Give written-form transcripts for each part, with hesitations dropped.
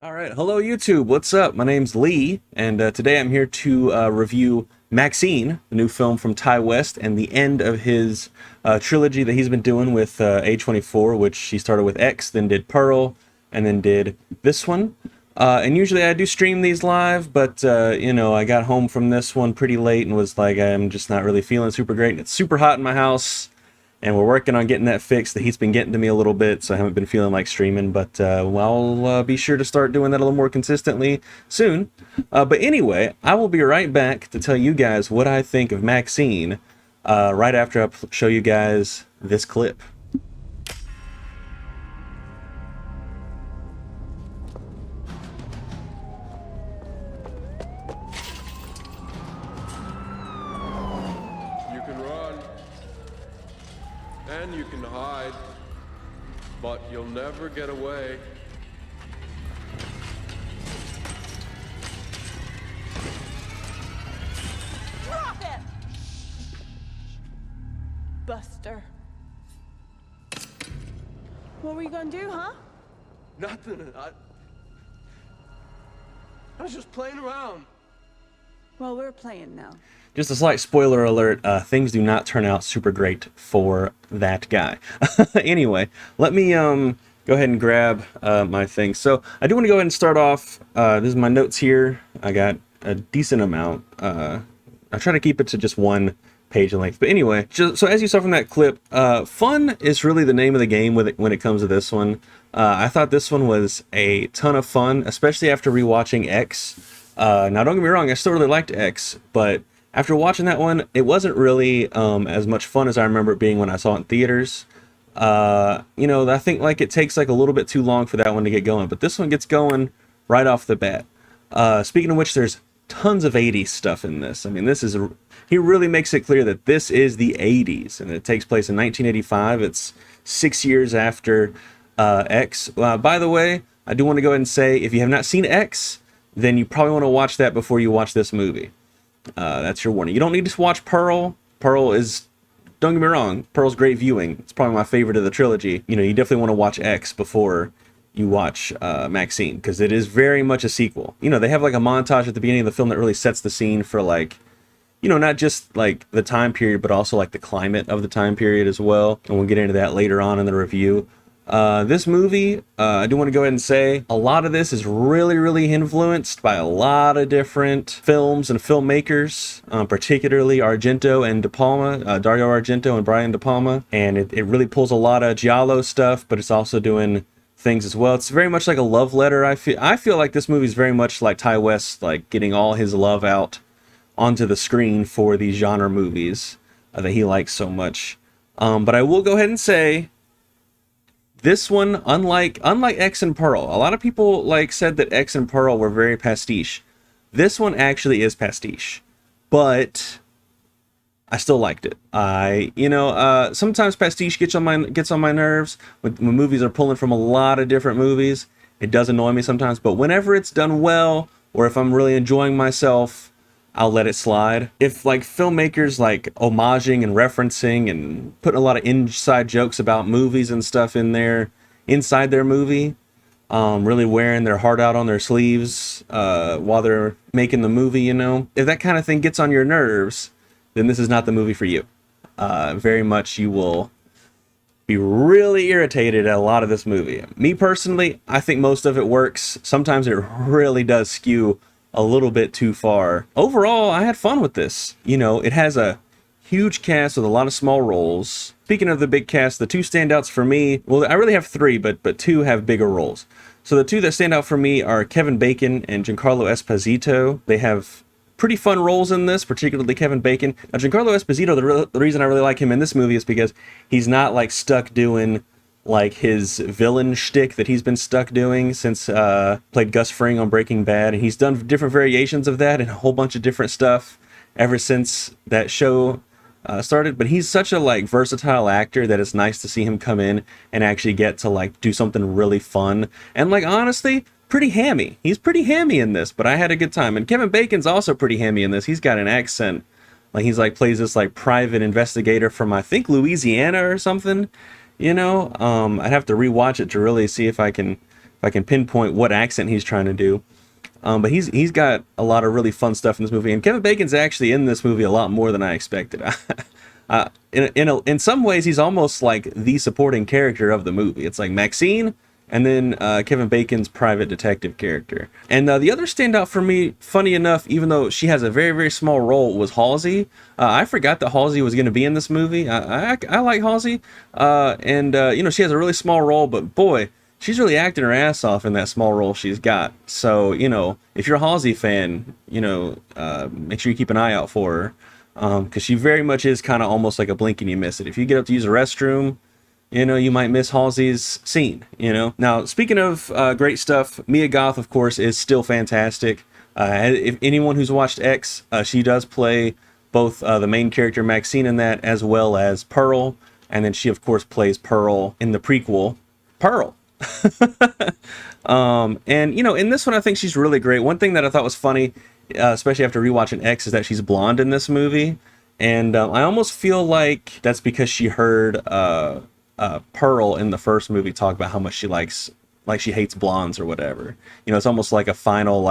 All right, hello YouTube. What's up? My name's Lee, and today I'm here to review MaXXXine, the new film from Ty West, and the end of his trilogy that he's been doing with A24, which he started with X, then did Pearl, and then did this one. And usually I do stream these live, but I got home from this one pretty late and was like, I'm just not really feeling super great. It's super hot in my house, and we're working on getting that fixed. The heat's been getting to me a little bit, so I haven't been feeling like streaming, but I'll be sure to start doing that a little more consistently soon. But anyway, I will be right back to tell you guys what I think of MaXXXine right after I show you guys this clip. You can run, and you can hide, but you'll never get away. Drop it! Buster. What were you gonna do, huh? Nothing. I was just playing around. Well, we're playing now. Just a slight spoiler alert, things do not turn out super great for that guy. Anyway, let me go ahead and grab my thing. So I do want to go ahead and start off. This is my notes here. I got a decent amount. I try to keep it to just one page in length. But anyway, so as you saw from that clip, fun is really the name of the game when it comes to this one. I thought this one was a ton of fun, especially after rewatching X. Now, don't get me wrong, I still really liked X, but after watching that one, it wasn't really as much fun as I remember it being when I saw it in theaters. I think like it takes like a little bit too long for that one to get going, but this one gets going right off the bat. Speaking of which, there's tons of 80s stuff in this. I mean, he really makes it clear that this is the 80s, and it takes place in 1985. It's 6 years after X. By the way, I do want to go ahead and say, if you have not seen X, then you probably want to watch that before you watch this movie. That's your warning. You don't need to watch Pearl. Pearl is, don't get me wrong, Pearl's great viewing. It's probably my favorite of the trilogy. You definitely want to watch X before you watch MaXXXine, because it is very much a sequel. They have like a montage at the beginning of the film that really sets the scene for like, not just like the time period, but also like the climate of the time period as well. And we'll get into that later on in the review. This movie, I do want to go ahead and say, a lot of this is really influenced by a lot of different films and filmmakers, particularly Argento and De Palma, Dario Argento and Brian De Palma. And it really pulls a lot of Giallo stuff, but it's also doing things as well. It's very much like a love letter. I feel like this movie is very much like Ty West, like getting all his love out onto the screen for these genre movies that he likes so much. But I will go ahead and say, this one, unlike X and Pearl, a lot of people said that X and Pearl were very pastiche. This one actually is pastiche, but I still liked it. Sometimes pastiche gets on my nerves when movies are pulling from a lot of different movies. It does annoy me sometimes, but whenever it's done well, or if I'm really enjoying myself, I'll let it slide. If like filmmakers like homaging and referencing and putting a lot of inside jokes about movies and stuff in there, inside their movie, really wearing their heart out on their sleeves while they're making the movie, if that kind of thing gets on your nerves, then this is not the movie for you. Very much you will be really irritated at a lot of this movie. Me personally, I think most of it works. Sometimes it really does skew a little bit too far. Overall, I had fun with this. It has a huge cast with a lot of small roles. Speaking of the big cast, the two standouts for me, well, I really have three, but two have bigger roles. So the two that stand out for me are Kevin Bacon and Giancarlo Esposito. They have pretty fun roles in this, particularly Kevin Bacon. Now, Giancarlo Esposito, the reason I really like him in this movie is because he's not like stuck doing like his villain shtick that he's been stuck doing since played Gus Fring on Breaking Bad, and he's done different variations of that and a whole bunch of different stuff ever since that show started. But he's such a versatile actor that it's nice to see him come in and actually get to do something really fun and honestly pretty hammy. He's pretty hammy in this, but I had a good time. And Kevin Bacon's also pretty hammy in this. He's got an accent. He's plays this private investigator from, I think, Louisiana or something. I'd have to rewatch it to really see if I can if I can pinpoint what accent he's trying to do. But he's got a lot of really fun stuff in this movie, and Kevin Bacon's actually in this movie a lot more than I expected. In some ways, he's almost like the supporting character of the movie. It's like MaXXXine, and then Kevin Bacon's private detective character. And the other standout for me, funny enough, even though she has a very, very small role, was Halsey. I forgot that Halsey was going to be in this movie. I like Halsey, and you know, she has a really small role, but boy, she's really acting her ass off in that small role she's got. So, you know, if you're a Halsey fan, you know, make sure you keep an eye out for her. Because she very much is kind of almost like a blink and you miss it. If you get up to use a restroom, you know, you might miss Halsey's scene, you know. Now, speaking of great stuff, Mia Goth, of course, is still fantastic. If anyone who's watched X, she does play both the main character MaXXXine in that, as well as Pearl. And then she, of course, plays Pearl in the prequel, Pearl. And, you know, in this one, I think she's really great. One thing that I thought was funny, especially after rewatching X, is that she's blonde in this movie, and I almost feel like that's because she heard Pearl in the first movie talk about how much she hates blondes or whatever. You know, it's almost like a final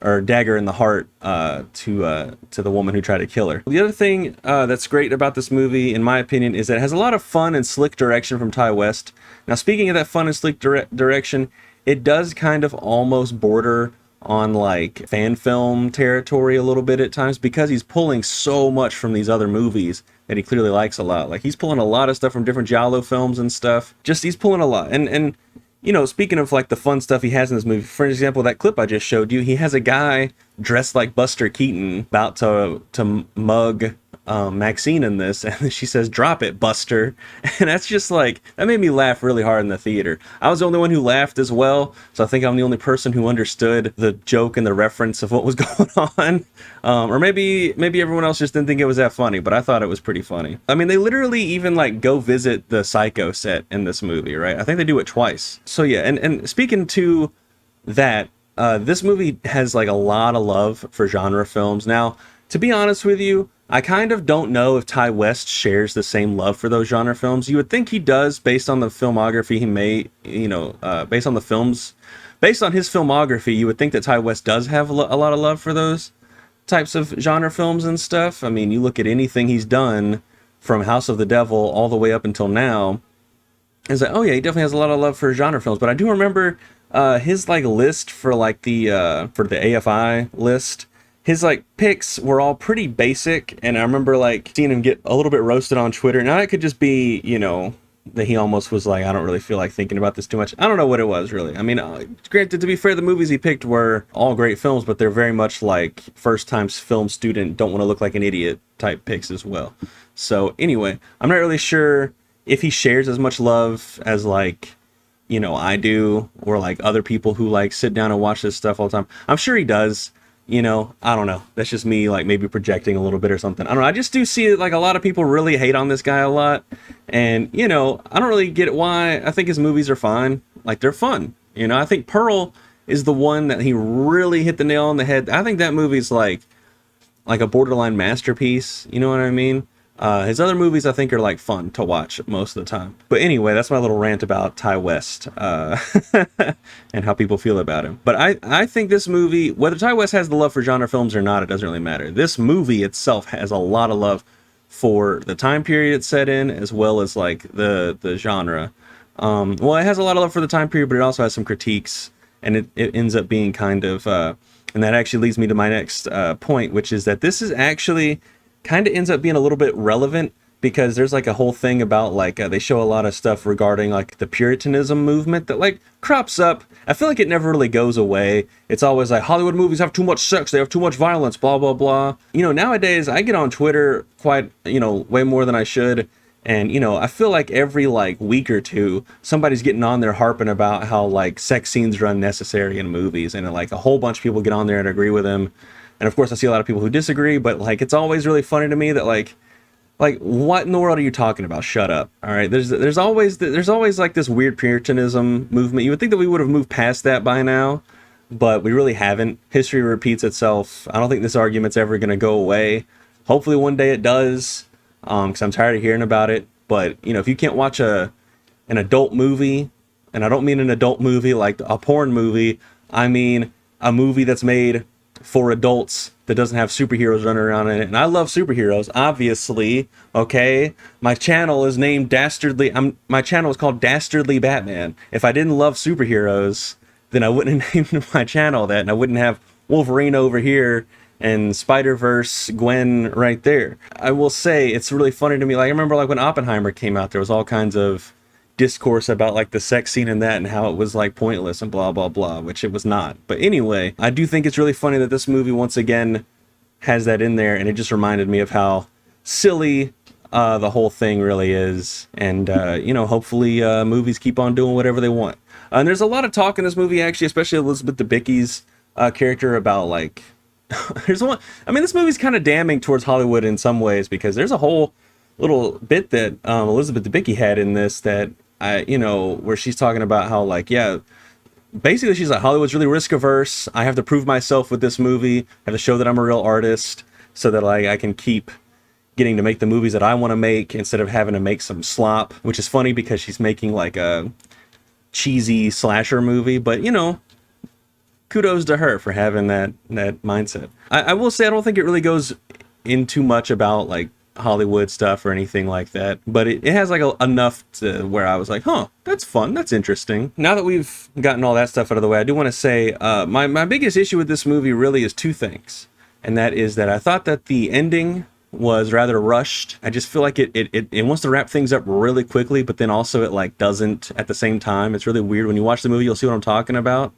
or dagger in the heart to the woman who tried to kill her. The other thing that's great about this movie, in my opinion, is that it has a lot of fun and slick direction from Ty West. Now, speaking of that fun and slick direction, it does kind of almost border on like fan film territory a little bit at times, because he's pulling so much from these other movies that he clearly likes a lot. Like, he's pulling a lot of stuff from different Giallo films and stuff. Just, he's pulling a lot. And you know, speaking of like the fun stuff he has in this movie, for example, that clip I just showed you, he has a guy dressed like Buster Keaton about to mug MaXXXine in this, and she says, "Drop it, Buster." And that's just like, that made me laugh really hard in the theater. I was the only one who laughed as well, so I think I'm the only person who understood the joke and the reference of what was going on. Or maybe everyone else just didn't think it was that funny, but I thought it was pretty funny. I mean, they literally even like go visit the Psycho set in this movie, right? I think they do it twice. So yeah, and speaking to that, this movie has like a lot of love for genre films. Now, to be honest with you, I kind of don't know if Ty West shares the same love for those genre films. You would think he does, based on the filmography he made, you know, based on his filmography, you would think that Ty West does have a lot of love for those types of genre films and stuff. I mean, you look at anything he's done from House of the Devil all the way up until now, it's like, oh yeah, he definitely has a lot of love for genre films. But I do remember his like list for like the AFI list. His like picks were all pretty basic, and I remember like seeing him get a little bit roasted on Twitter. Now it could just be, you know, that he almost was like, I don't really feel like thinking about this too much. I don't know what it was really. I mean, granted, to be fair, the movies he picked were all great films, but they're very much like first time film student, don't want to look like an idiot type picks as well. So anyway, I'm not really sure if he shares as much love as like, you know, I do, or like other people who like sit down and watch this stuff all the time. I'm sure he does. You know, I don't know. That's just me, like, maybe projecting a little bit or something. I don't know. I just do see, like, a lot of people really hate on this guy a lot. And, you know, I don't really get why. I think his movies are fine. Like, they're fun. You know, I think Pearl is the one that he really hit the nail on the head. I think that movie's, like a borderline masterpiece. You know what I mean? His other movies, I think, are, like, fun to watch most of the time. But anyway, that's my little rant about Ty West and how people feel about him. But I think this movie, whether Ty West has the love for genre films or not, it doesn't really matter. This movie itself has a lot of love for the time period it's set in, as well as, like, the genre. Well, it has a lot of love for the time period, but it also has some critiques, and it ends up being kind of... and that actually leads me to my next point, which is that this is actually... kind of ends up being a little bit relevant, because there's like a whole thing about like they show a lot of stuff regarding like the Puritanism movement that like crops up. I feel like it never really goes away. It's always like Hollywood movies have too much sex, they have too much violence, blah blah blah. You know, nowadays I get on Twitter quite, you know, way more than I should, and you know, I feel like every like week or two somebody's getting on there harping about how like sex scenes are unnecessary in movies, and like a whole bunch of people get on there and agree with them. And of course, I see a lot of people who disagree, but like, it's always really funny to me that like what in the world are you talking about? Shut up. All right. There's always like this weird Puritanism movement. You would think that we would have moved past that by now, but we really haven't. History repeats itself. I don't think this argument's ever going to go away. Hopefully one day it does, because I'm tired of hearing about it. But you know, if you can't watch an adult movie and I don't mean an adult movie like a porn movie. I mean a movie that's made for adults that doesn't have superheroes running around in it. And I love superheroes, obviously. Okay, my channel is named Dastardly. My channel is called Dastardly Batman. If I didn't love superheroes, then I wouldn't have named my channel that, and I wouldn't have Wolverine over here and Spider-Verse Gwen right there. I will say it's really funny to me. Like, I remember like when Oppenheimer came out, there was all kinds of discourse about like the sex scene in that and how it was like pointless and blah blah blah, which it was not. But anyway, I do think it's really funny that this movie once again has that in there, and it just reminded me of how silly the whole thing really is. And you know, hopefully movies keep on doing whatever they want. And there's a lot of talk in this movie, actually, especially Elizabeth Debicki's character, about like there's one. I mean, this movie's kind of damning towards Hollywood in some ways, because there's a whole little bit that Elizabeth Debicki had in this that you know, where she's talking about how like, yeah, basically she's like, Hollywood's really risk averse. I have to prove myself with this movie. I have to show that I'm a real artist so that like I can keep getting to make the movies that I want to make instead of having to make some slop, which is funny because she's making like a cheesy slasher movie, but you know, kudos to her for having that mindset. I will say I don't think it really goes into much about like Hollywood stuff or anything like that, but it has like enough to where I was like, huh, that's fun, that's interesting. Now that we've gotten all that stuff out of the way, I do want to say my biggest issue with this movie really is two things, and that is that I thought that the ending was rather rushed. I just feel like it wants to wrap things up really quickly, but then also it like doesn't at the same time. It's really weird. When you watch the movie, you'll see what I'm talking about,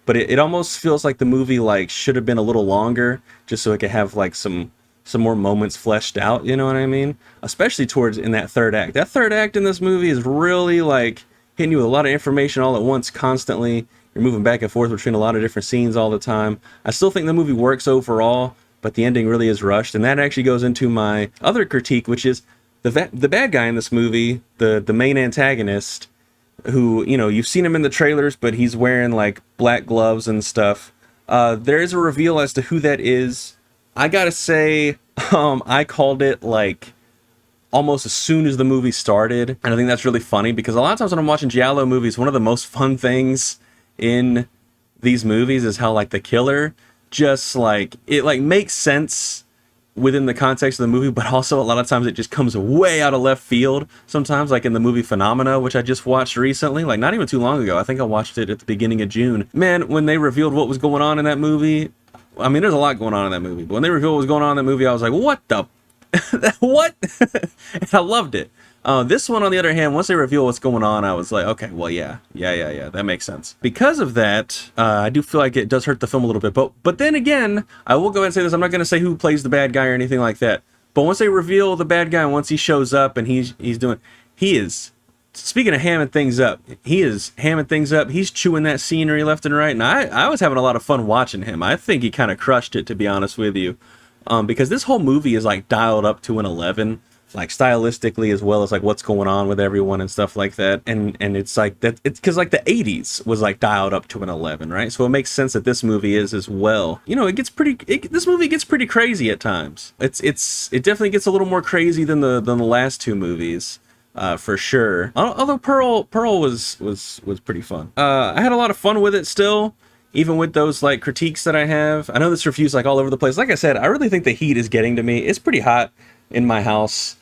but it almost feels like the movie like should have been a little longer just so it could have like some more moments fleshed out, you know what I mean? Especially towards in that third act. That third act in this movie is really like hitting you with a lot of information all at once constantly. You're moving back and forth between a lot of different scenes all the time. I still think the movie works overall, but the ending really is rushed, and that actually goes into my other critique, which is the bad guy in this movie, the main antagonist, who, you know, you've seen him in the trailers, but he's wearing like black gloves and stuff. There is a reveal as to who that is. I gotta say, I called it like almost as soon as the movie started, and I think that's really funny because a lot of times when I'm watching giallo movies, one of the most fun things in these movies is how like the killer just like it like makes sense within the context of the movie, but also a lot of times it just comes way out of left field. Sometimes, like in the movie Phenomena, which I just watched recently, like not even too long ago. I think I watched it at the beginning of June. Man, when they revealed what was going on in that movie, I mean, there's a lot going on in that movie, but when they revealed what was going on in that movie, I was like, what the what? And I loved it. This one, on the other hand, once they reveal what's going on, I was like, okay, well, yeah, that makes sense. Because of that, I do feel like it does hurt the film a little bit. But then again, I will go ahead and say this. I'm not going to say who plays the bad guy or anything like that. But once they reveal the bad guy, once he shows up and he is, speaking of hamming things up, he is hamming things up. He's chewing that scenery left and right. And I was having a lot of fun watching him. I think he kind of crushed it, to be honest with you. Because this whole movie is like dialed up to an 11, like stylistically, as well as like what's going on with everyone and stuff like that. And it's like that, it's because like the 80s was like dialed up to an 11, right? So it makes sense that this movie is as well. You know, this movie gets pretty crazy at times. It definitely gets a little more crazy than the last two movies. For sure. Although Pearl was pretty fun. I had a lot of fun with it still, even with those like critiques that I have. I know this review's like all over the place. Like I said, I really think the heat is getting to me. It's pretty hot in my house.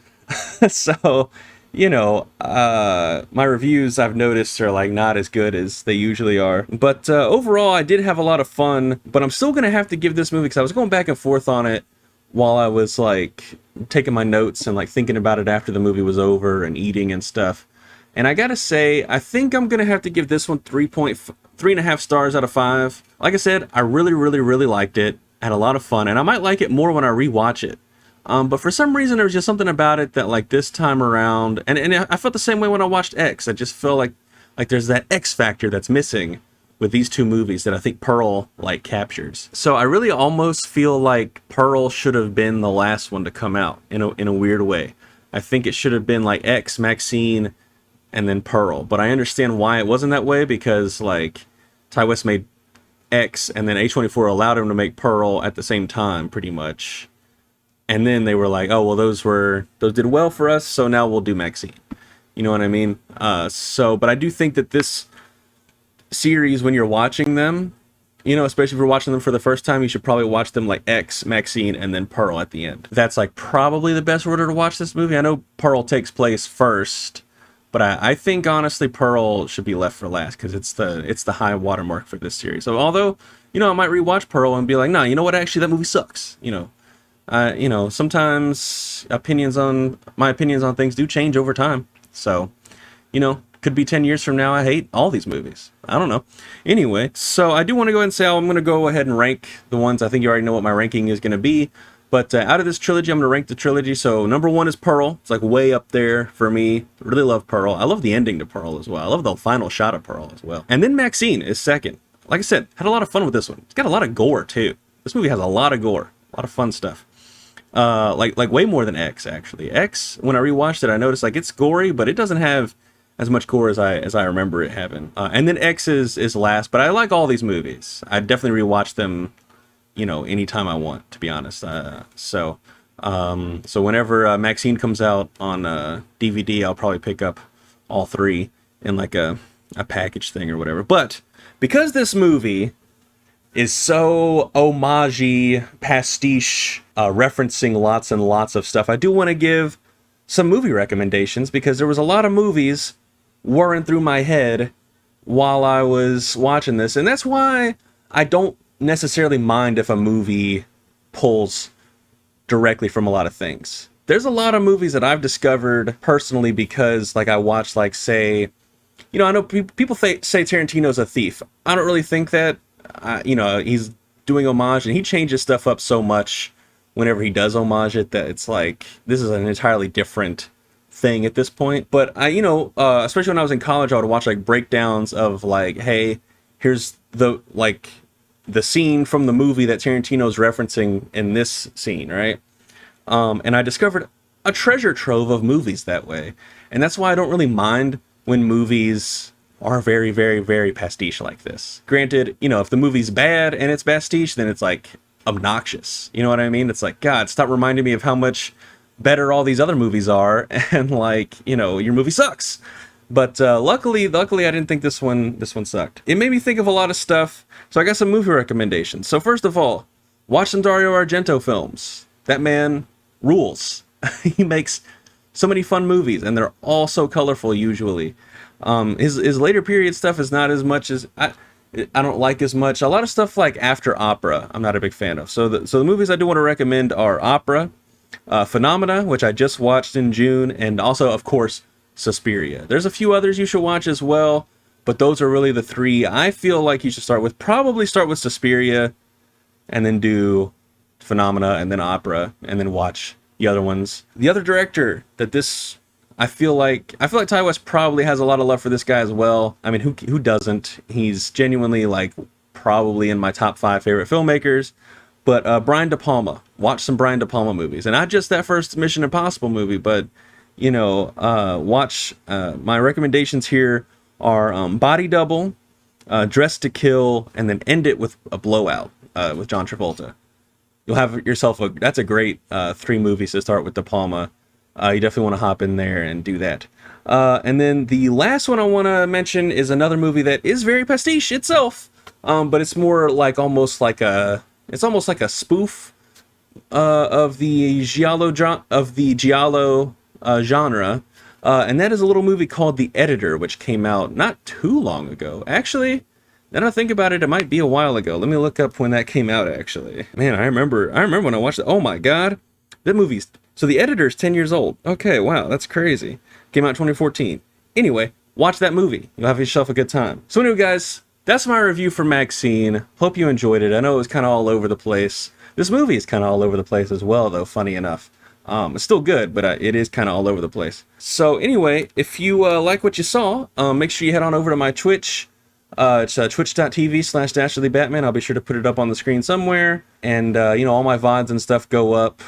So, you know, my reviews I've noticed are like not as good as they usually are. But overall, I did have a lot of fun, but I'm still going to have to give this movie, because I was going back and forth on it while I was like taking my notes and like thinking about it after the movie was over and eating and stuff. And I gotta say, I think I'm gonna have to give this one 3.5 stars out of 5. Like I said, I really liked it. I had a lot of fun, and I might like it more when I rewatch it. But for some reason, there was just something about it that like this time around, and I felt the same way when I watched X. I just feel like there's that X factor that's missing with these two movies that I think Pearl like captures. So I really almost feel like Pearl should have been the last one to come out in a weird way. I think it should have been like X, MaXXXine, and then Pearl. But I understand why it wasn't that way, because like Ty West made X and then A24 allowed him to make Pearl at the same time pretty much. And then they were like, oh, well, those did well for us, so now we'll do MaXXXine. You know what I mean? But I do think that this series when you're watching them, you know, especially if you're watching them for the first time, you should probably watch them like X, MaXXXine, and then Pearl at the end. That's like probably the best order to watch this movie. I know Pearl takes place first, but I think honestly Pearl should be left for last because it's the high watermark for this series. So although, you know, I might rewatch Pearl and be like, nah, you know what, actually that movie sucks. You know, sometimes my opinions on things do change over time. So, you know, could be 10 years from now I hate all these movies. I don't know. Anyway, so I do want to go ahead and say I'm going to go ahead and rank the ones. I think you already know what my ranking is going to be. But out of this trilogy, I'm going to rank the trilogy. So number 1 is Pearl. It's like way up there for me. Really love Pearl. I love the ending to Pearl as well. I love the final shot of Pearl as well. And then MaXXXine is second. Like I said, had a lot of fun with this one. It's got a lot of gore too. This movie has a lot of gore. A lot of fun stuff. Like way more than X, actually. X, when I rewatched it, I noticed like it's gory, but it doesn't have as much gore as I remember it having. And then X is last, but I like all these movies. I definitely rewatch them, you know, anytime I want, to be honest. So whenever MaXXXine comes out on DVD, I'll probably pick up all 3 in like a package thing or whatever. But because this movie is so homage-y, pastiche, referencing lots and lots of stuff, I do want to give some movie recommendations because there was a lot of movies whirring through my head while I was watching this, and that's why I don't necessarily mind if a movie pulls directly from a lot of things. There's a lot of movies that I've discovered personally because, like, I watched, like, say, you know, I know people say Tarantino's a thief. I don't really think that. You know, he's doing homage, and he changes stuff up so much whenever he does homage it that it's like, this is an entirely different thing at this point. But you know, especially when I was in college, I would watch like breakdowns of like, hey, here's the scene from the movie that Tarantino's referencing in this scene, right? And I discovered a treasure trove of movies that way. And that's why I don't really mind when movies are very, very, very pastiche like this. Granted, you know, if the movie's bad and it's pastiche, then it's like obnoxious. You know what I mean? It's like, God, stop reminding me of how much better all these other movies are, and like, you know, your movie sucks. But luckily I didn't think this one sucked. It made me think of a lot of stuff, so I got some movie recommendations. So first of all, watch some Dario Argento films. That man rules. He makes so many fun movies, and they're all so colorful usually. His later period stuff is not as much as I don't like as much. A lot of stuff like After Opera, I'm not a big fan of. So the movies I do want to recommend are Opera, Phenomena, which I just watched in June, and also, of course, Suspiria. There's a few others you should watch as well, but those are really the 3 I feel like you should start with. Probably start with Suspiria, and then do Phenomena, and then Opera, and then watch the other ones. The other director that this... I feel like Ty West probably has a lot of love for this guy as well. I mean, who doesn't? He's genuinely like probably in my top 5 favorite filmmakers. But Brian De Palma, watch some Brian De Palma movies, and not just that first Mission Impossible movie, but you know, watch. My recommendations here are Body Double, Dressed to Kill, and then end it with a Blowout with John Travolta. You'll have yourself that's a great 3 movies to start with De Palma. You definitely want to hop in there and do that. And then the last one I want to mention is another movie that is very pastiche itself, but it's more like almost like a spoof of the giallo genre, and that is a little movie called The Editor, which came out not too long ago. Actually, now that I think about it, it might be a while ago. Let me look up when that came out. Actually, man, I remember when I watched it. Oh my God, that movie's... So The Editor's 10 years old. Okay, wow, that's crazy. Came out in 2014. Anyway, watch that movie. You'll have yourself a good time. So anyway, guys, that's my review for MaXXXine. Hope you enjoyed it. I know it was kind of all over the place. This movie is kind of all over the place as well, though, funny enough. It's still good, but it is kind of all over the place. So anyway, if you like what you saw, make sure you head on over to my Twitch. It's twitch.tv/thedastardLeebatman. I'll be sure to put it up on the screen somewhere. And, you know, all my VODs and stuff go up.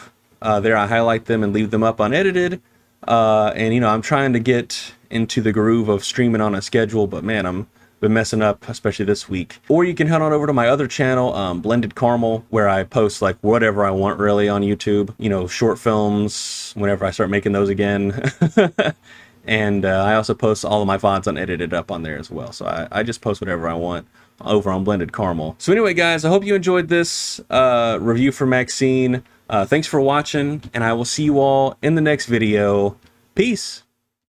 There I highlight them and leave them up unedited. And, you know, I'm trying to get into the groove of streaming on a schedule, but man, I'm been messing up, especially this week. Or you can head on over to my other channel, Blended Caramel, where I post like whatever I want really on YouTube. You know, short films, whenever I start making those again. And I also post all of my VODs unedited up on there as well. So I just post whatever I want over on Blended Caramel. So anyway, guys, I hope you enjoyed this review for MaXXXine. Thanks for watching, and I will see you all in the next video. Peace.